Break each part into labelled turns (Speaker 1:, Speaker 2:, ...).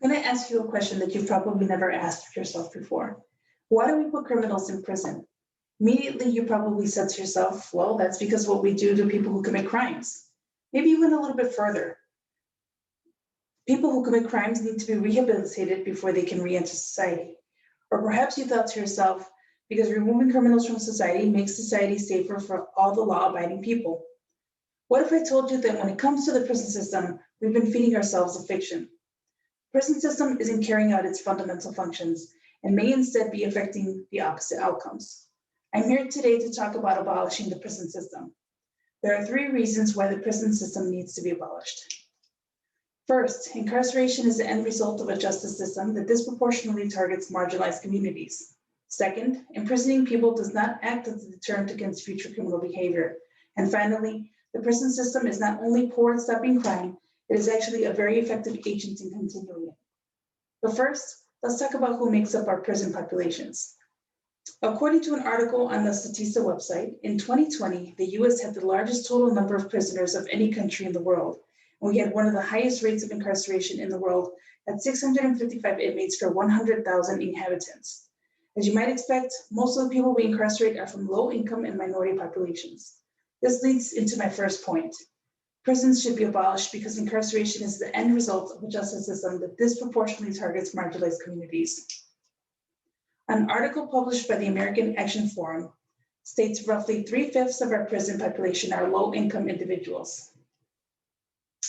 Speaker 1: I'm going to ask you a question that you've probably never asked yourself before. Why do we put criminals in prison? Immediately, you probably said to yourself, well, that's because what we do to people who commit crimes. Maybe you went a little bit further. People who commit crimes need to be rehabilitated before they can re-enter society. Or perhaps you thought to yourself, because removing criminals from society makes society safer for all the law-abiding people. What if I told you that when it comes to the prison system, we've been feeding ourselves a fiction? Prison system isn't carrying out its fundamental functions and may instead be affecting the opposite outcomes. I'm here today to talk about abolishing the prison system. There are 3 reasons why the prison system needs to be abolished. First, incarceration is the end result of a justice system that disproportionately targets marginalized communities. Second, imprisoning people does not act as a deterrent against future criminal behavior. And finally, the prison system is not only poor at stopping crime, it is actually a very effective agent in continuing it. But first, let's talk about who makes up our prison populations. According to an article on the Statista website, in 2020, the US had the largest total number of prisoners of any country in the world. And we had one of the highest rates of incarceration in the world at 655 inmates per 100,000 inhabitants. As you might expect, most of the people we incarcerate are from low-income and minority populations. This leads into my first point. Prisons should be abolished because incarceration is the end result of a justice system that disproportionately targets marginalized communities. An article published by the American Action Forum states roughly 3/5 of our prison population are low-income individuals,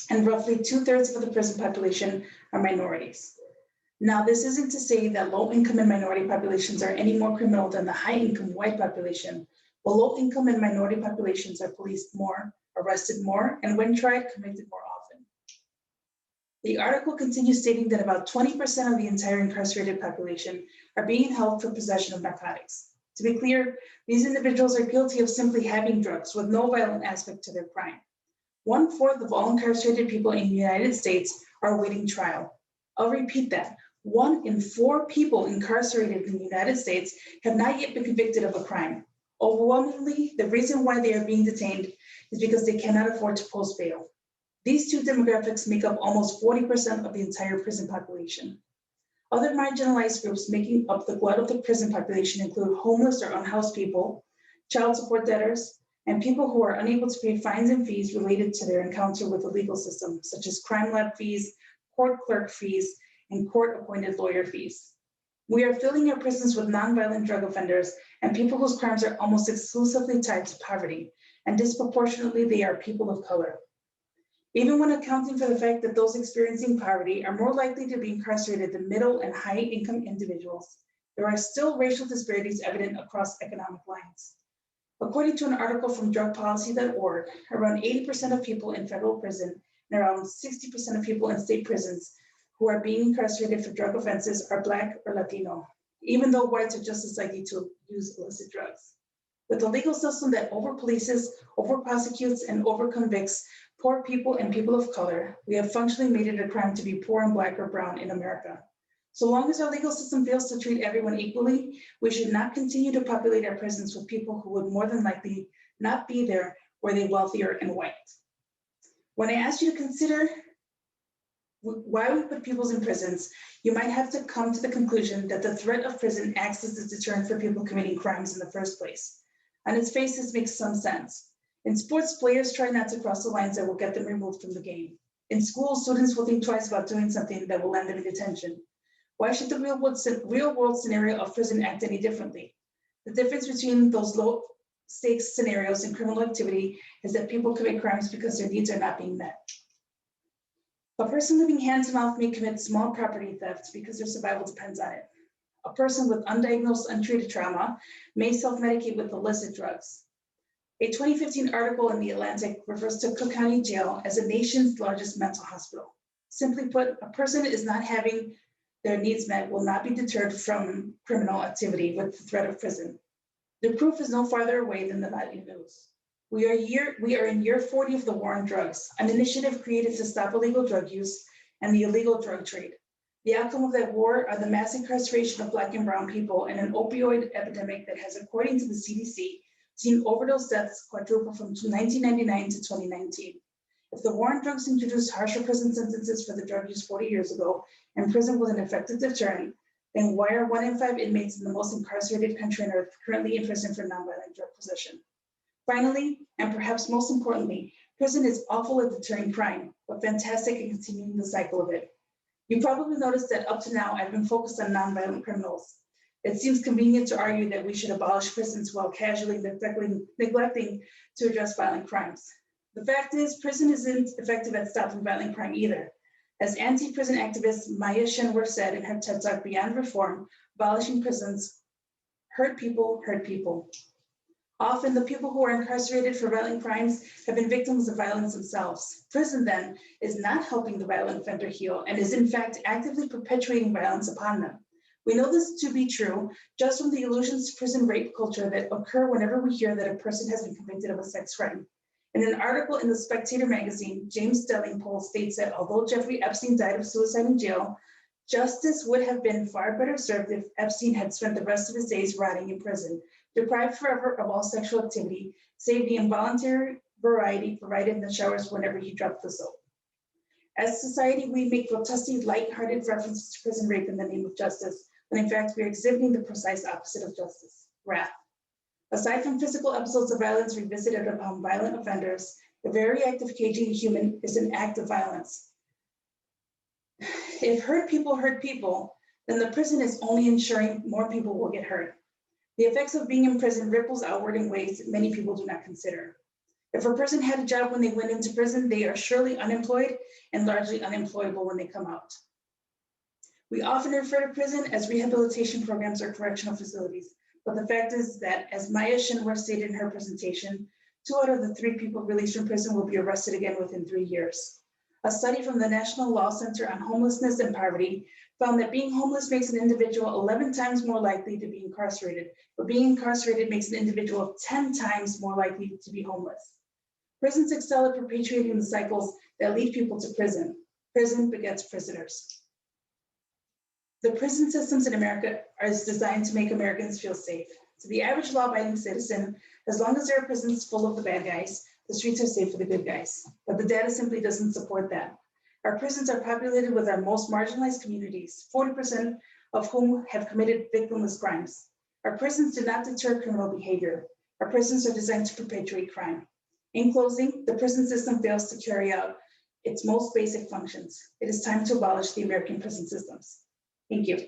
Speaker 1: and roughly 2/3 of the prison population are minorities. Now, this isn't to say that low-income and minority populations are any more criminal than the high-income white population, but low-income and minority populations are policed more, arrested more, and when tried, convicted more often. The article continues stating that about 20% of the entire incarcerated population are being held for possession of narcotics. To be clear, these individuals are guilty of simply having drugs with no violent aspect to their crime. 1/4 of all incarcerated people in the United States are awaiting trial. I'll repeat that. 1 in 4 people incarcerated in the United States have not yet been convicted of a crime. Overwhelmingly, the reason why they are being detained is because they cannot afford to post bail. These 2 demographics make up almost 40% of the entire prison population. Other marginalized groups making up the glut of the prison population include homeless or unhoused people, child support debtors, and people who are unable to pay fines and fees related to their encounter with the legal system, such as crime lab fees, court clerk fees, and court-appointed lawyer fees. We are filling our prisons with nonviolent drug offenders and people whose crimes are almost exclusively tied to poverty, and disproportionately they are people of color. Even when accounting for the fact that those experiencing poverty are more likely to be incarcerated than middle and high-income individuals, there are still racial disparities evident across economic lines. According to an article from drugpolicy.org, around 80% of people in federal prison and around 60% of people in state prisons who are being incarcerated for drug offenses are Black or Latino, even though whites are just as likely to use illicit drugs. With a legal system that over-polices, over-prosecutes, and over-convicts poor people and people of color, we have functionally made it a crime to be poor and Black or brown in America. So long as our legal system fails to treat everyone equally, we should not continue to populate our prisons with people who would more than likely not be there were they wealthier and white. When I asked you to consider why we put people in prisons, you might have to come to the conclusion that the threat of prison acts as a deterrent for people committing crimes in the first place. On its face, this makes some sense. In sports, players try not to cross the lines that will get them removed from the game. In school, students will think twice about doing something that will land them in detention. Why should the real world scenario of prison act any differently? The difference between those low stakes scenarios and criminal activity is that people commit crimes because their needs are not being met. A person living hand to mouth may commit small property theft because their survival depends on it. A person with undiagnosed, untreated trauma may self-medicate with illicit drugs. A 2015 article in The Atlantic refers to Cook County Jail as the nation's largest mental hospital. Simply put, a person is not having their needs met will not be deterred from criminal activity with the threat of prison. The proof is no farther away than the nightly news. We are in year 40 of the war on drugs, an initiative created to stop illegal drug use and the illegal drug trade. The outcome of that war are the mass incarceration of Black and brown people and an opioid epidemic that has, according to the CDC, seen overdose deaths quadruple from 1999 to 2019. If the war on drugs introduced harsher prison sentences for the drug use 40 years ago, and prison was an effective deterrent, then why are 1 in 5 inmates in the most incarcerated country on earth currently in prison for nonviolent drug possession? Finally, and perhaps most importantly, prison is awful at deterring crime, but fantastic at continuing the cycle of it. You probably noticed that up to now, I've been focused on nonviolent criminals. It seems convenient to argue that we should abolish prisons while casually neglecting to address violent crimes. The fact is, prison isn't effective at stopping violent crime either. As anti-prison activist Maya Shenwer said in her TED Talk Beyond Reform, abolishing prisons hurt people hurt people. Often the people who are incarcerated for violent crimes have been victims of violence themselves. Prison then is not helping the violent offender heal and is in fact actively perpetuating violence upon them. We know this to be true just from the allusions to prison rape culture that occur whenever we hear that a person has been convicted of a sex crime. In an article in the Spectator magazine, James Delingpole states that although Jeffrey Epstein died of suicide in jail, justice would have been far better served if Epstein had spent the rest of his days rotting in prison, deprived forever of all sexual activity, save the involuntary variety provided in the showers whenever he dropped the soap. As society, we make grotesquely light-hearted references to prison rape in the name of justice, when in fact we are exhibiting the precise opposite of justice, wrath. Aside from physical episodes of violence revisited upon violent offenders, the very act of caging a human is an act of violence. If hurt people, then the prison is only ensuring more people will get hurt. The effects of being in prison ripples outward in ways that many people do not consider. If a person had a job when they went into prison, they are surely unemployed and largely unemployable when they come out. We often refer to prison as rehabilitation programs or correctional facilities, but the fact is that, as Maya Shenwer stated in her presentation, 2 out of the 3 people released from prison will be arrested again within 3 years. A study from the National Law Center on Homelessness and Poverty found that being homeless makes an individual 11 times more likely to be incarcerated, but being incarcerated makes an individual 10 times more likely to be homeless. Prisons excel at perpetuating the cycles that lead people to prison. Prison begets prisoners. The prison systems in America are designed to make Americans feel safe. To the average law-abiding citizen, as long as there are prisons full of the bad guys, the streets are safe for the good guys. But the data simply doesn't support that. Our prisons are populated with our most marginalized communities, 40% of whom have committed victimless crimes. Our prisons do not deter criminal behavior. Our prisons are designed to perpetuate crime. In closing, the prison system fails to carry out its most basic functions. It is time to abolish the American prison systems. Thank you.